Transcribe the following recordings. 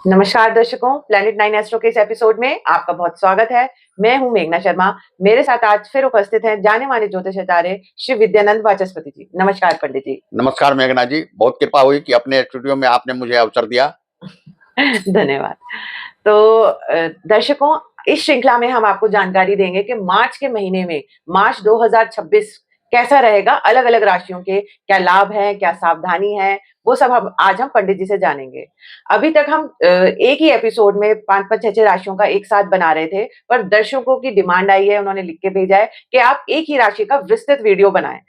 नमस्कार दर्शकों, planet 9 astro के इस एपिसोड में आपका बहुत स्वागत है। मैं हूं मेघना शर्मा। मेरे साथ आज फिर उपस्थित हैं जाने माने ज्योतिषाचार्य श्री विद्यानंद वाचस्पति जी। नमस्कार पंडित जी। नमस्कार मेघना जी, बहुत कृपा हुई कि अपने स्टूडियो में आपने मुझे अवसर दिया। धन्यवाद। तो दर्शकों, इस श्रृंखला में हम आपको जानकारी देंगे कि मार्च के महीने में, मार्च 2026 कैसा रहेगा, अलग अलग राशियों के क्या लाभ है, क्या सावधानी है, वो सब हम आज हम पंडित जी से जानेंगे। अभी तक हम एक ही एपिसोड में 5-5, 6-6 राशियों का एक साथ बना रहे थे, पर दर्शकों की डिमांड आई है, उन्होंने लिख के भेजा है कि आप एक ही राशि का विस्तृत वीडियो बनाएं।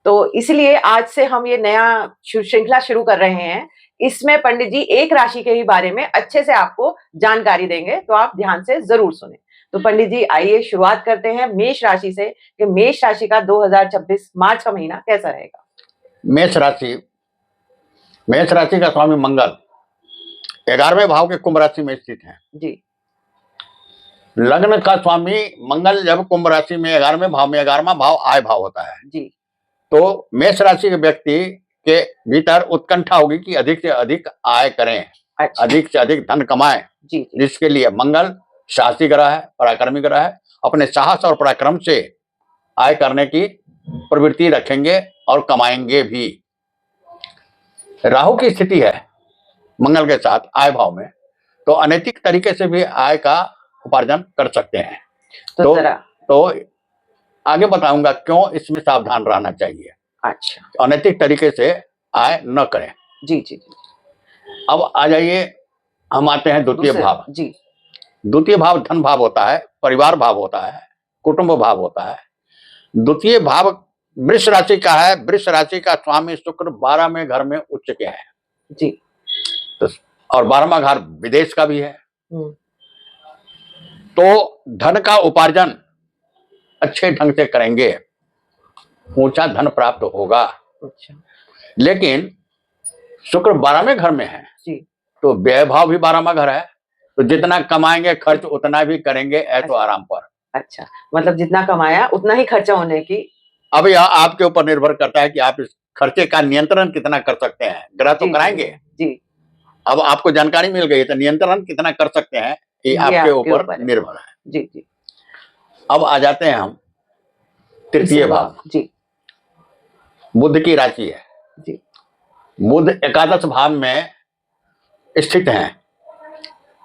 तो इसलिए आज से हम ये नया श्रृंखला शुरू कर रहे हैं। इसमें पंडित जी एक राशि के ही बारे में अच्छे से आपको जानकारी देंगे, तो आप ध्यान से जरूर सुने। तो पंडित जी आइए शुरुआत करते हैं मेष राशि से कि मेष राशि का 2026 मार्च का महीना कैसा रहेगा। मेष राशि का स्वामी मंगल 11वें भाव के कुंभ राशि में स्थित है जी। लग्न का स्वामी मंगल जब कुंभ राशि में 11वें भाव में, 11वां भाव आय भाव होता है जी, तो मेष राशि के व्यक्ति के भीतर उत्कंठा होगी कि अधिक से अधिक आय करें। अच्छा। अधिक से अधिक धन कमाएं जी। जिसके लिए मंगल साहसी ग्रह है, पराक्रमी ग्रह है। अपने साहस और पराक्रम से आय करने की प्रवृत्ति रखेंगे और कमाएंगे भी। राहु की स्थिति है मंगल के साथ आय भाव में, तो अनैतिक तरीके से भी आय का उपार्जन कर सकते हैं। तो आगे बताऊंगा क्यों इसमें सावधान रहना चाहिए। अच्छा। अनैतिक तरीके से आय न करें। जी जी जी। अब आ जाइए, हम आते हैं द्वितीय भाव। जी। द्वितीय भाव धन भाव होता है, परिवार भाव होता है, कुटुंब भाव होता है। द्वितीय भाव वृष राशि का है। वृष राशि का स्वामी शुक्र 12वें घर में उच्च के है जी। तो और 12वां घर विदेश का भी है, तो धन का उपार्जन अच्छे ढंग से करेंगे, ऊंचा धन प्राप्त होगा। अच्छा। लेकिन शुक्र 12वें घर में है जी। तो व्यय भाव भी 12वां घर है, तो जितना कमाएंगे खर्च उतना भी करेंगे ऐसो आराम पर। अच्छा, मतलब जितना कमाया उतना ही खर्चा होने की। अब यह आपके ऊपर निर्भर करता है कि आप इस खर्चे का नियंत्रण कितना कर सकते हैं। ग्रह तो कराएंगे जी। अब आपको जानकारी मिल गई, तो नियंत्रण कितना कर सकते हैं ये आपके ऊपर निर्भर है। जी जी। अब आ जाते हैं हम तृतीय भाव। जी। बुध की राशि है जी। बुध एकादश भाव में स्थित है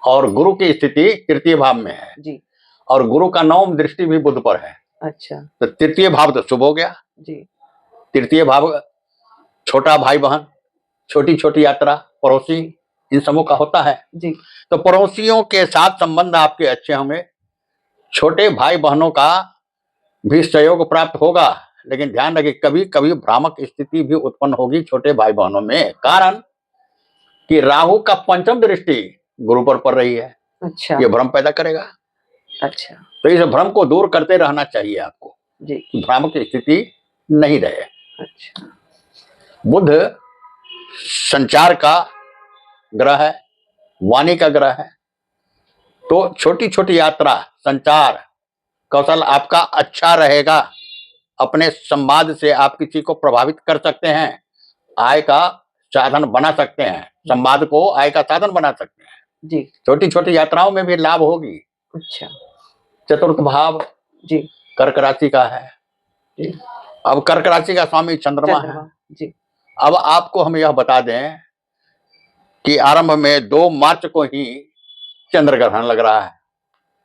और गुरु की स्थिति तृतीय भाव में है जी। और गुरु का 9वीं दृष्टि भी बुध पर है। अच्छा। तो तृतीय भाव तो शुभ हो गया जी। तृतीय भाव छोटा भाई बहन, छोटी छोटी यात्रा, पड़ोसी, इन सबों का होता है जी। तो पड़ोसियों के साथ संबंध आपके अच्छे होंगे। छोटे भाई बहनों का भी सहयोग प्राप्त होगा, लेकिन ध्यान रखिए कभी कभी भ्रामक स्थिति भी उत्पन्न होगी छोटे भाई बहनों में, कारण कि राहु का 5वीं दृष्टि गुरु पर पड़ रही है। अच्छा। ये भ्रम पैदा करेगा। अच्छा। तो इस भ्रम को दूर करते रहना चाहिए आपको जी, भ्रामक स्थिति नहीं रहे। अच्छा। बुध संचार का ग्रह है, वाणी का ग्रह है, तो छोटी छोटी यात्रा, संचार कौशल आपका अच्छा रहेगा। अपने संवाद से आप किसी को प्रभावित कर सकते हैं, आय का साधन बना सकते हैं, संवाद को आय का साधन बना सकते हैं जी। छोटी छोटी यात्राओं में भी लाभ होगी। अच्छा। चतुर्थ भाव जी कर्क राशि का है जी। अब कर्क राशि का स्वामी चंद्रमा है जी। अब आपको हम यह बता दें कि आरंभ में 2 मार्च को ही चंद्र ग्रहण लग रहा है,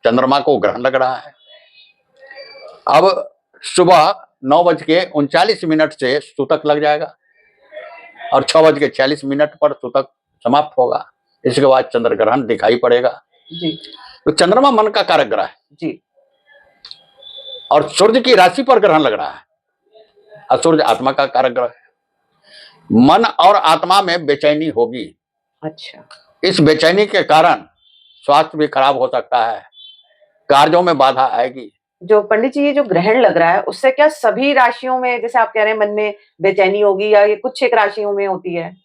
चंद्रमा को ग्रहण लग रहा है। अब सुबह 9:39 से सूतक लग जाएगा और 6:46 पर सूतक समाप्त होगा। इसके बाद चंद्र ग्रहण दिखाई पड़ेगा जी। तो चंद्रमा मन का कारक ग्रह है जी। और सूर्य की राशि पर ग्रहण लग रहा है और सूर्य आत्मा का कारक ग्रह है। मन और आत्मा में बेचैनी होगी। अच्छा। इस बेचैनी के कारण स्वास्थ्य भी खराब हो सकता है, कार्यों में बाधा आएगी। जो पंडित जी ये जो ग्रहण लग रहा है उससे क्या सभी राशियों में, जैसे आप कह रहे हैं, मन में बेचैनी होगी या ये कुछ एक राशियों में होती है?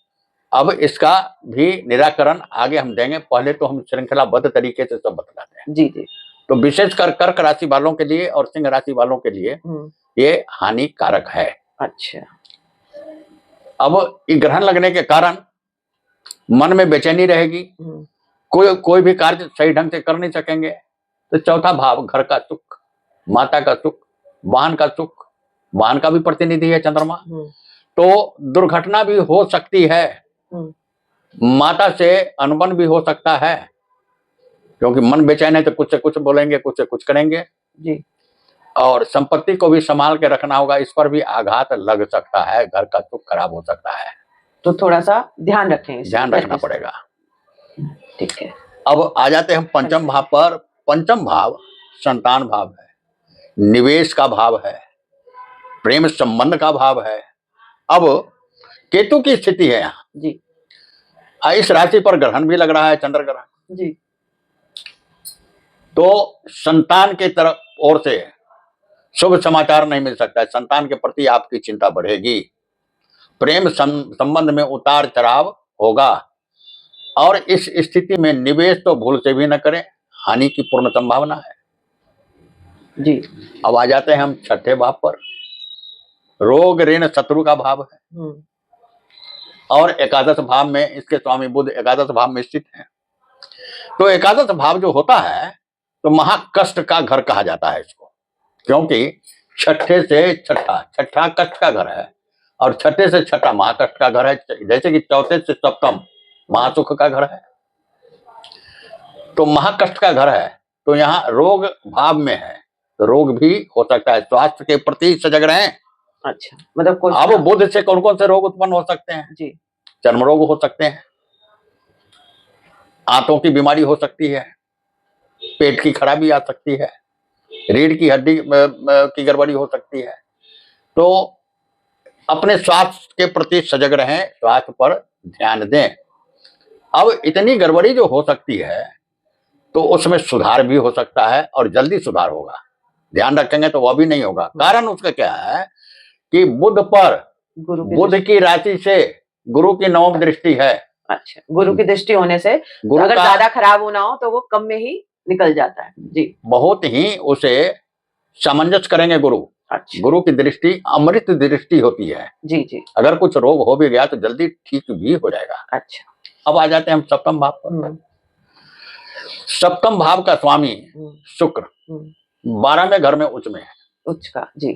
अब इसका भी निराकरण आगे हम देंगे, पहले तो हम श्रृंखलाबद्ध तरीके से सब बतलाते हैं। जी जी। तो विशेषकर कर्क राशि वालों के लिए और सिंह राशि वालों के लिए ये हानिकारक है। अच्छा। अब ये ग्रहण लगने के कारण मन में बेचैनी रहेगी, कोई भी कार्य सही ढंग से कर नहीं सकेंगे। तो चौथा भाव घर का सुख, माता का सुख, वाहन का सुख, वाहन का भी प्रतिनिधि है चंद्रमा। तो दुर्घटना भी हो सकती है, माता से अनबन भी हो सकता है, क्योंकि मन बेचैन है तो कुछ से कुछ बोलेंगे, कुछ से कुछ करेंगे जी। और संपत्ति को भी संभाल के रखना होगा, इस पर भी आघात लग सकता है, घर का सुख खराब हो सकता है, तो थोड़ा सा ध्यान रखें, ध्यान रखना पड़ेगा। ठीक है। अब आ जाते हैं हम पंचम भाव पर। पंचम भाव संतान भाव है, निवेश का भाव है, प्रेम संबंध का भाव है। अब केतु की स्थिति है यहाँ जी। इस राशि पर ग्रहण भी लग रहा है, चंद्र ग्रहण जी। तो संतान के तरफ ओर से शुभ समाचार नहीं मिल सकता है, संतान के प्रति आपकी चिंता बढ़ेगी, प्रेम संबंध में उतार चढ़ाव होगा और इस स्थिति में निवेश तो भूल से भी न करें, हानि की पूर्ण संभावना है जी। अब आ जाते हैं हम छठे भाव पर। रोग ऋण शत्रु का भाव है और एकादश भाव में इसके स्वामी बुध एकादश भाव में स्थित है। तो एकादश भाव जो होता है तो महाकष्ट का घर कहा जाता है इसको, क्योंकि छठे से छठा, छठा कष्ट का घर है और छठे से छठा महाकष्ट का घर है, जैसे कि चौथे से सप्तम महासुख का घर है, तो महाकष्ट का घर है। तो यहाँ रोग भाव में है तो रोग भी हो सकता है, स्वास्थ्य के प्रति सजग रहें। अच्छा, मतलब अब बुध से कौन कौन से रोग उत्पन्न हो सकते हैं जी? चर्म रोग हो सकते हैं, आंतों की बीमारी हो सकती है, पेट की खराबी आ सकती है, रीढ़ की हड्डी की गड़बड़ी हो सकती है। तो अपने स्वास्थ्य के प्रति सजग रहें, स्वास्थ्य पर ध्यान दें। अब इतनी गड़बड़ी जो हो सकती है तो उसमें सुधार भी हो सकता है और जल्दी सुधार होगा, ध्यान रखेंगे तो वह भी नहीं होगा। कारण उसका क्या है कि बुध पर बुध की राशि से गुरु की नवम दृष्टि है। अच्छा, गुरु की दृष्टि होने से अगर ज्यादा खराब होना हो तो वो कम में ही निकल जाता है जी, बहुत ही उसे सामंजस्य करेंगे गुरु। अच्छा। गुरु की दृष्टि अमृत दृष्टि होती है जी जी, अगर कुछ रोग हो भी गया तो जल्दी ठीक भी हो जाएगा। अच्छा, अब आ जाते हैं हम सप्तम भाव पर। सप्तम भाव का स्वामी शुक्र 12वें घर में उच्च में है, उच्च का जी।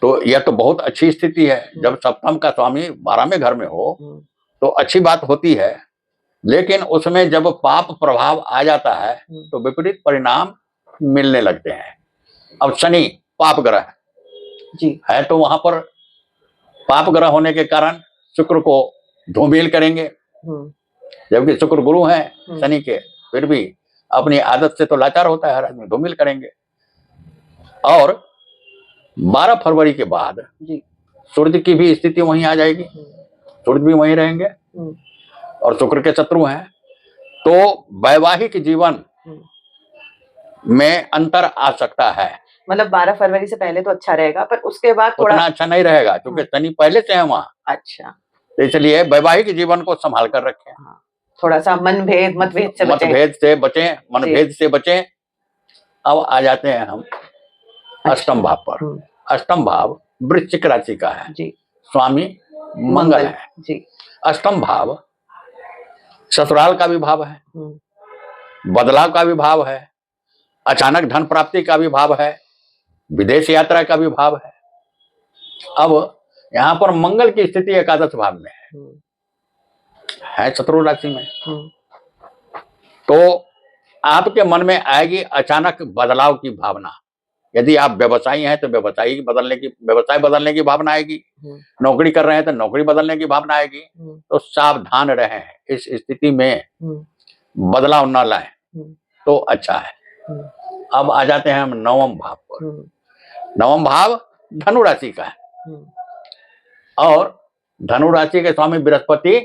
तो यह तो बहुत अच्छी स्थिति है, जब सप्तम का स्वामी 12वें घर में हो तो अच्छी बात होती है, लेकिन उसमें जब पाप प्रभाव आ जाता है तो विपरीत परिणाम मिलने लगते हैं। अब शनि पाप ग्रह जी है तो वहां पर पाप ग्रह होने के कारण शुक्र को धूमिल करेंगे, जबकि शुक्र गुरु हैं शनि के, फिर भी अपनी आदत से तो लाचार होता है हर आदमी, धूमिल करेंगे। और 12 फरवरी के बाद सूर्य की भी स्थिति वहीं आ जाएगी, सूर्य भी वहीं रहेंगे और शुक्र के शत्रु हैं, तो वैवाहिक जीवन में अंतर आ सकता है। मतलब 12 फरवरी से पहले तो अच्छा रहेगा, पर उसके बाद थोड़ा उतना अच्छा नहीं रहेगा क्योंकि शनि पहले से है वहां। अच्छा, तो इसलिए वैवाहिक जीवन को संभाल कर रखें, थोड़ा सा मतभेद से बचें, मनभेद से बचें। अब आ जाते हैं हम अष्टम भाव पर। अष्टम भाव वृश्चिक राशि का है जी, स्वामी मंगल है जी। अष्टम भाव ससुराल का भी भाव है, बदलाव का भी भाव है, अचानक धन प्राप्ति का भी भाव है, विदेश यात्रा का भी भाव है। अब यहाँ पर मंगल की स्थिति एकादश भाव में है शत्रु राशि में, तो आपके मन में आएगी अचानक बदलाव की भावना। यदि आप व्यवसायी हैं तो व्यवसाय बदलने की भावना आएगी, नौकरी कर रहे हैं तो नौकरी बदलने की भावना आएगी। तो सावधान रहें, इस स्थिति में बदलाव न लाएं तो अच्छा है। अब आ जाते हैं हम नवम भाव पर। नवम भाव धनु राशि का है और धनु राशि के स्वामी बृहस्पति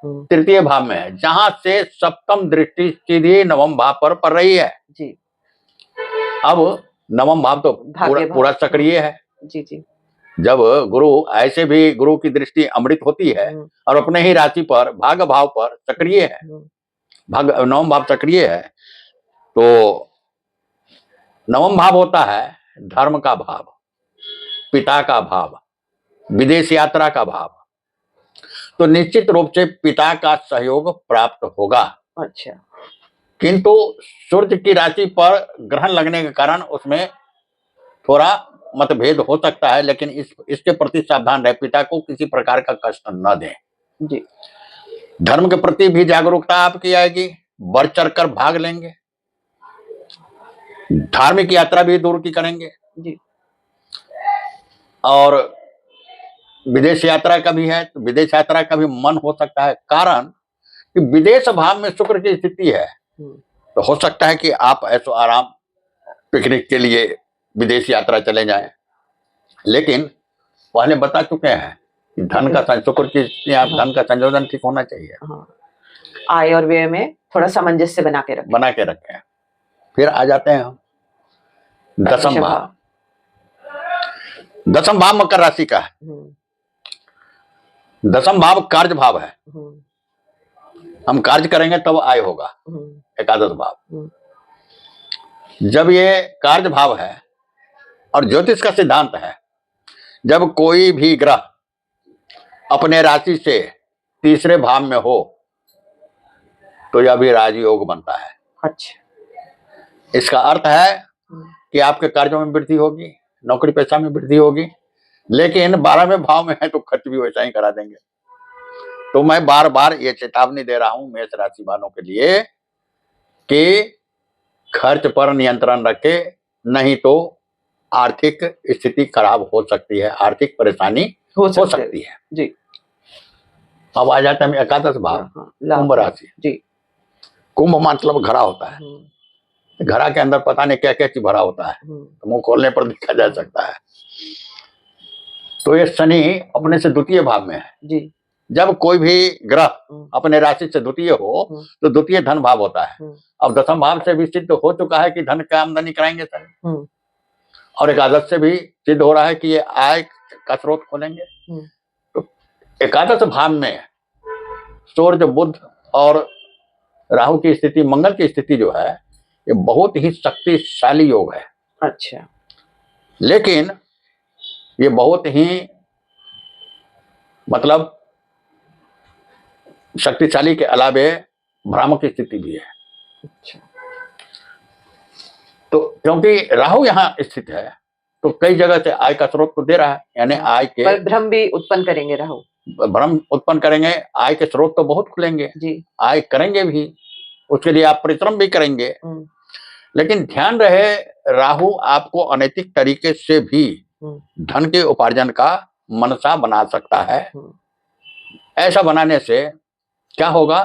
तृतीय भाव में है, जहां से सप्तम दृष्टि सीधी नवम भाव पर पड़ रही है जी। अब नवम भाव तो पूरा सक्रिय है जी जी। जब गुरु ऐसे भी गुरु की दृष्टि अमृत होती है और अपने ही राशि पर भाग भाव पर सक्रिय है, नवम भाव सक्रिय है, तो नवम भाव होता है धर्म का भाव, पिता का भाव, विदेश यात्रा का भाव। तो निश्चित रूप से पिता का सहयोग प्राप्त होगा। अच्छा, किंतु सूर्य की राशि पर ग्रहण लगने के कारण उसमें थोड़ा मतभेद हो सकता है, लेकिन इसके प्रति सावधान रहे, पिता को किसी प्रकार का कष्ट न दें। जी। धर्म के प्रति भी जागरूकता आपकी आएगी, बढ़ चढ़ कर भाग लेंगे, धार्मिक यात्रा भी दूर की करेंगे जी। और विदेश यात्रा का भी है, तो विदेश यात्रा का भी मन हो सकता है, कारण कि विदेश भाव में शुक्र की स्थिति है, तो हो सकता है कि आप ऐसो आराम पिकनिक के लिए विदेश यात्रा चले जाएं। लेकिन पहले बता चुके हैं कि धन का शुक्र की स्थिति, आप धन का संयोजन ठीक होना चाहिए। आय और व्यय में थोड़ा सामंजस्य बना के रखें। फिर आ जाते हैं हम दसम भाव। दसम भाव मकर राशि का है। दसम भाव कार्य भाव है। हम कार्य करेंगे तब आय होगा। एकादश भाव, जब ये कार्य भाव है और ज्योतिष का सिद्धांत है, जब कोई भी ग्रह अपने राशि से तीसरे भाव में हो तो यह भी राजयोग बनता है। अच्छा, इसका अर्थ है कि आपके कार्यों में वृद्धि होगी, नौकरी पेशा में वृद्धि होगी, लेकिन 12वें भाव में है तो खर्च भी वैसा ही करा देंगे। तो मैं बार बार ये चेतावनी दे रहा हूं मेष राशि वालों के लिए कि खर्च पर नियंत्रण रखे, नहीं तो आर्थिक स्थिति खराब हो सकती है, आर्थिक परेशानी हो सकती है। जी। अब आ जाता है एकादश भाव, कुंभ राशि। जी। कुंभ मतलब घड़ा होता है। घड़ा के अंदर पता नहीं क्या क्या चीज भरा होता है, तो मुंह खोलने पर देखा जा सकता है। तो ये शनि अपने से द्वितीय भाव में है। जी। जब कोई भी ग्रह अपने राशि से द्वितीय हो तो द्वितीय धन भाव होता है। अब दसम भाव से भी सिद्ध हो चुका है कि धन का आमदनी कराएंगे सर, और एकादश से भी सिद्ध हो रहा है कि ये आय का स्रोत खोलेंगे। तो एकादश भाव में सूर्य, बुध और राहु की स्थिति, मंगल की स्थिति जो है, ये बहुत ही शक्तिशाली योग है। अच्छा। लेकिन ये बहुत ही मतलब शक्तिशाली के अलावे भ्रामक स्थिति भी है। अच्छा। तो क्योंकि राहु यहाँ स्थित है तो कई जगह से आय का स्रोत को दे रहा है, यानी आय के, पर भ्रम भी उत्पन्न करेंगे राहु, भ्रम उत्पन्न करेंगे, आय के स्रोत तो बहुत खुलेंगे जी, आय करेंगे भी, उसके लिए आप परिश्रम भी करेंगे। लेकिन ध्यान रहे, राहु आपको अनैतिक तरीके से भी धन के उपार्जन का मनसा बना सकता है। ऐसा बनाने से क्या होगा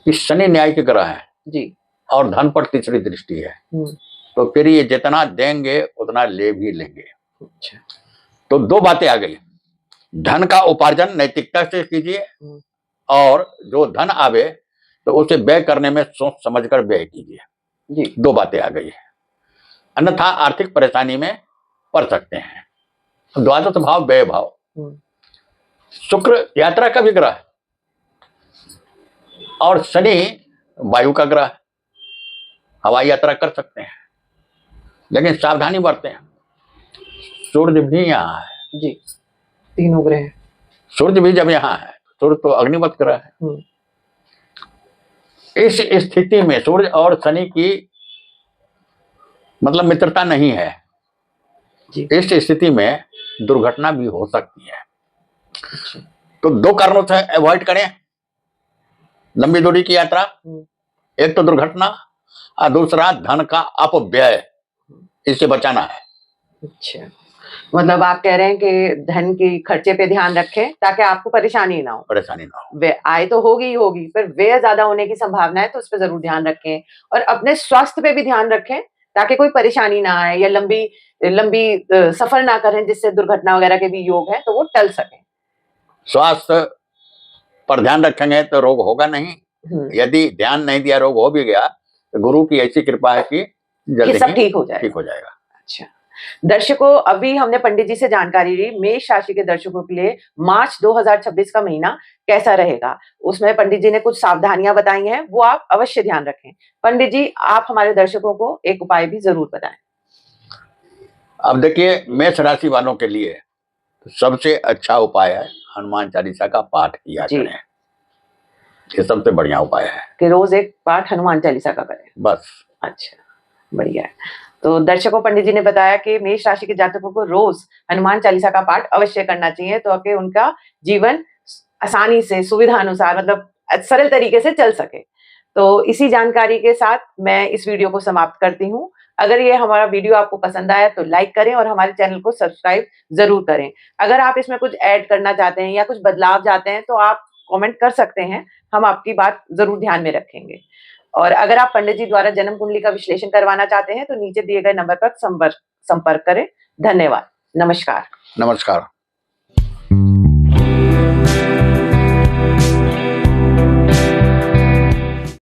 कि शनि न्याय के ग्रह है जी, और धन पर तीसरी दृष्टि है, तो फिर ये जितना देंगे उतना ले भी लेंगे। अच्छा। तो दो बातें आ गई, धन का उपार्जन नैतिकता से कीजिए, और जो धन आवे तो उसे व्यय करने में सोच समझकर व्यय कीजिए जी। दो बातें आ गई है, अन्यथा आर्थिक परेशानी में पड़ सकते हैं। द्वादश भाव व्यय भाव, शुक्र यात्रा का भी ग्रह और शनि वायु का ग्रह, हवाई यात्रा कर सकते हैं, लेकिन सावधानी बरतें। सूर्य भी यहाँ है जी, तीनों ग्रह, सूर्य भी जब यहाँ है, सूर्य तो अग्निवत ग्रह है। इस स्थिति में सूर्य और शनि की मतलब मित्रता नहीं है जी। इस स्थिति में दुर्घटना भी हो सकती है। अच्छा। तो दो कारणों से अवॉइड करें लंबी दूरी की यात्रा, एक तो दुर्घटना और दूसरा धन का अपव्यय, इससे बचाना है। अच्छा, मतलब आप कह रहे हैं कि धन की खर्चे पे ध्यान रखें ताकि आपको परेशानी ना हो। वे आय तो होगी ही होगी, पर व्यय ज्यादा होने की संभावना है, तो उस पर जरूर ध्यान रखें, और अपने स्वास्थ्य पे भी ध्यान रखें ताकि कोई परेशानी ना आए, या लंबी सफर ना करें जिससे दुर्घटना वगैरह के भी योग है तो वो टल सके। स्वास्थ्य पर ध्यान रखेंगे तो रोग होगा नहीं, यदि ध्यान नहीं दिया रोग हो भी गया तो गुरु की ऐसी कृपा है कि जल्दी सब ठीक हो जाएगा। अच्छा दर्शकों, अभी हमने पंडित जी से जानकारी ली मेष राशि के दर्शकों के लिए मार्च 2026 का महीना कैसा रहेगा। उसमें पंडित जी ने कुछ सावधानियां बताई हैं, वो आप अवश्य ध्यान रखें। पंडित जी, आप हमारे दर्शकों को एक उपाय भी जरूर बताएं। अब देखिए, मेष राशि वालों के लिए सबसे अच्छा उपाय है हनुमान चालीसा का पाठ किया करें। ये सबसे बढ़िया उपाय है कि रोज एक पाठ हनुमान चालीसा का करें। बस। अच्छा, बढ़िया है। तो दर्शकों, पंडित जी ने बताया कि मेष राशि के जातकों को रोज हनुमान चालीसा का पाठ अवश्य करना चाहिए, तो कि उनका जीवन आसानी से, सुविधा अनुसार, मतलब सरल तरीके से चल सके। तो इसी जानकारी के साथ मैं इस वीडियो को समाप्त करती हूँ। अगर ये हमारा वीडियो आपको पसंद आया तो लाइक करें और हमारे चैनल को सब्सक्राइब जरूर करें। अगर आप इसमें कुछ ऐड करना चाहते हैं या कुछ बदलाव चाहते हैं तो आप कमेंट कर सकते हैं, हम आपकी बात जरूर ध्यान में रखेंगे। और अगर आप पंडित जी द्वारा जन्म कुंडली का विश्लेषण करवाना चाहते हैं तो नीचे दिए गए नंबर पर संपर्क करें। धन्यवाद। नमस्कार। नमस्कार।